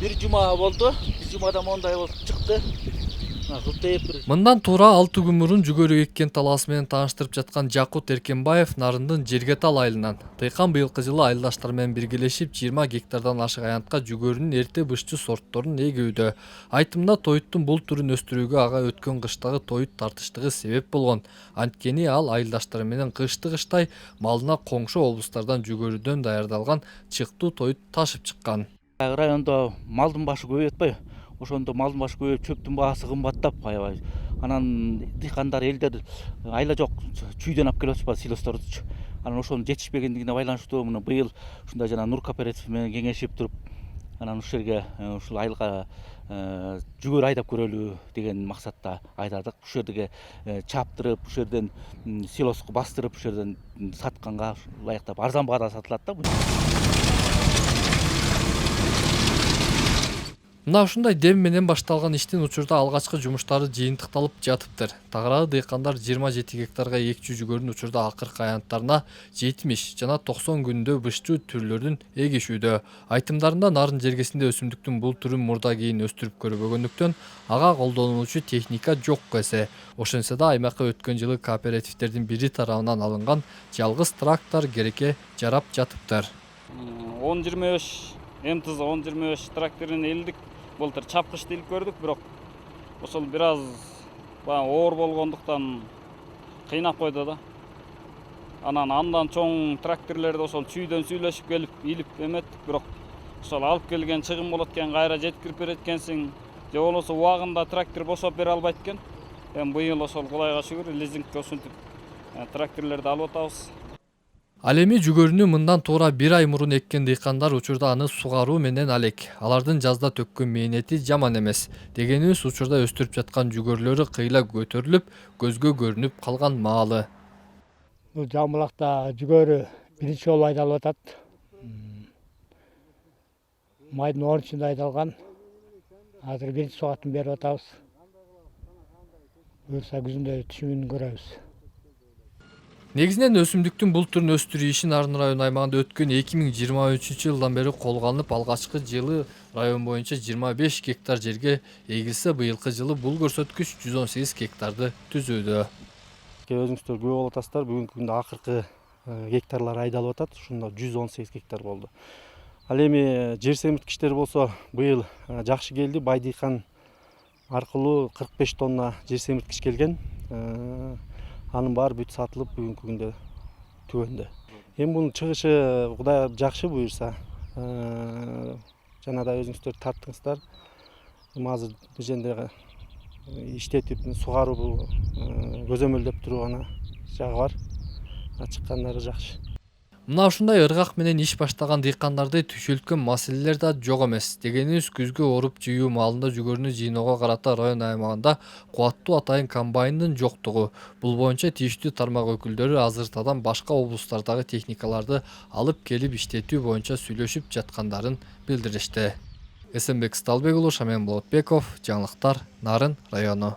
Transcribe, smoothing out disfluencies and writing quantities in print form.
Bir cuma oldu. Bir cumada monday oldu çıktı. Мындан туура 6 күн мурун жүгөрү эккен талаасы менен тааныштырып жаткан Жакут Эркенбаев Нарындын Жергетал айылынан тыйкан быйылкы жылы айылдаштары менен биргелешип 20 гектардан ашык аянтка жүгөрүнүн эрте бышчы сортторун эгүүдө. Айтымында тоюттун бул түрүн өстүрүүгө ага өткөн кыштагы тоют тартыштыгы себеп болгон. Анткени ал айылдаштары менен кыштай малына коңшу облустардан жүгөрүдөн даярдалган чыктуу тоют ташып чыккан. Районда малдын башы көбөйүп атпайбы? Ошондо малдын башы көбөйүп, чөптүн баасы кымбаттап, аябай. Анан дыйкандар элдер айла жок, чүйдөн алып келип атышпайбы силостордучу. Анан ошонун жетишпегендигине байланыштуу мына быйыл ушундай жана Нур кооператив менен кеңешип туруп, анан ушул жерге ушул айылга жүгөрү айдап көрөлү деген максатта айдадык. Ушул жерге чаптырып, ушул жерден силоско бастырып, ушул жерден сатканга ылайыктап арзан баада сатылат да. Мына ушундай дем менен башталган иштин учурда алгачкы жумуштары жыйынтыкталып жатыптыр. Тагыраагы дыйкандар 27 гектарга экчү жүгөрүнүн учурда акыркы аянттарына 70 жана 90 күндө бышчуу түрлөрүн эгишүүдө. Айтымдарында нарын жергесинде өсүмдүктүн бул түрүн мурда кийин өстүрүп көрбөгөндүктөн ага колдонулуучу техника жок эсе. Ошентсе да аймакка өткөн жылы кооперативдердин бири тарабынан алынган жалгыз трактор керекке жарап жатыптыр. 10-25 МТЗ 10-25 тракторун элдик. Былтыр чапкычты илип көрдүк, бирок ошол бир аз оор болгондуктан кыйнап койду да. Андан чоң тракторлорду ошол чүйдөн сүйлөшүп келип илип эметтик, бирок ошол алып келген чыгым болот экен, кайра жеткирип берет экенсиң, же болбосо убагында трактор бошоп бере албайт экен. Эми быйыл ошол Кудайга шүгүр лизингке ушинтип тракторлорду алып атабыз. Ал эми жүгөрүнү мындан туура 1 ай мурун эккен дыйкандар учурда аны сугаруу менен алек. Алардын жазда төккөн мээнети жаман эмес. Дегенибиз учурда өстүрүп жаткан жүгөрлөрү кыйла көтөрүлүп, көзгө көрүнүп калган маалы. Бул Жамбылакта жүгөрү биринчи жолу айдалып атат. Майдын 10-чунда айдалган. Азыр биринчи сугатын берип атабыз. Буюрса күзүндө түшүмүн көрөбүз. Негизинен өсүмдүктүн бул түрүн өстүрүү иши Нарын район аймагында өткөн 2023 жылдан бери колго алынып, алгачкы жылы район боюнча 25 гектар жерге эгилсе, быйылкы жылы бул көрсөткүч 118 гектарды түзүүдө. Өзүңүздөр күбө болуп атасыздар, бүгүнкү күндө акыркы гектарлар айдалып атат, ушунда 118 гектар болду. Ал эми жер семирткичтер болсо быйыл жакшы келди, бай дыйкан аркылуу 45 тонна жер семирткич келген. Анын баары бүт сатылып бүгүнкү күндө түгөндө. Эми бунун чыгышы Кудай жакшы буюрса, жана да өзүңүздөр тарттыңыздар. Азыр бул жерде иштетип сугаруу көзөмөлдөп туруу гана жагы бар. Чыккандары жакшы. Мына ушундай ыргак менен иш баштаган дыйкандарды түйшөлткөн маселелер да жок эмес. Дегенибиз күзгө оруп жыйуу маалында жүгөрүнү жыйноого карата район аймагында кубаттуу атайын комбайндын жоктугу. Бул боюнча тийиштүү тармак өкүлдөрү азыртадан башка облустардагы техникаларды алып келип иштетүү боюнча сүйлөшүп жаткандарын билдиришти. Эсенбек Сталбек уулу, Шамен Болотбеков, жаңылыктар, Нарын району.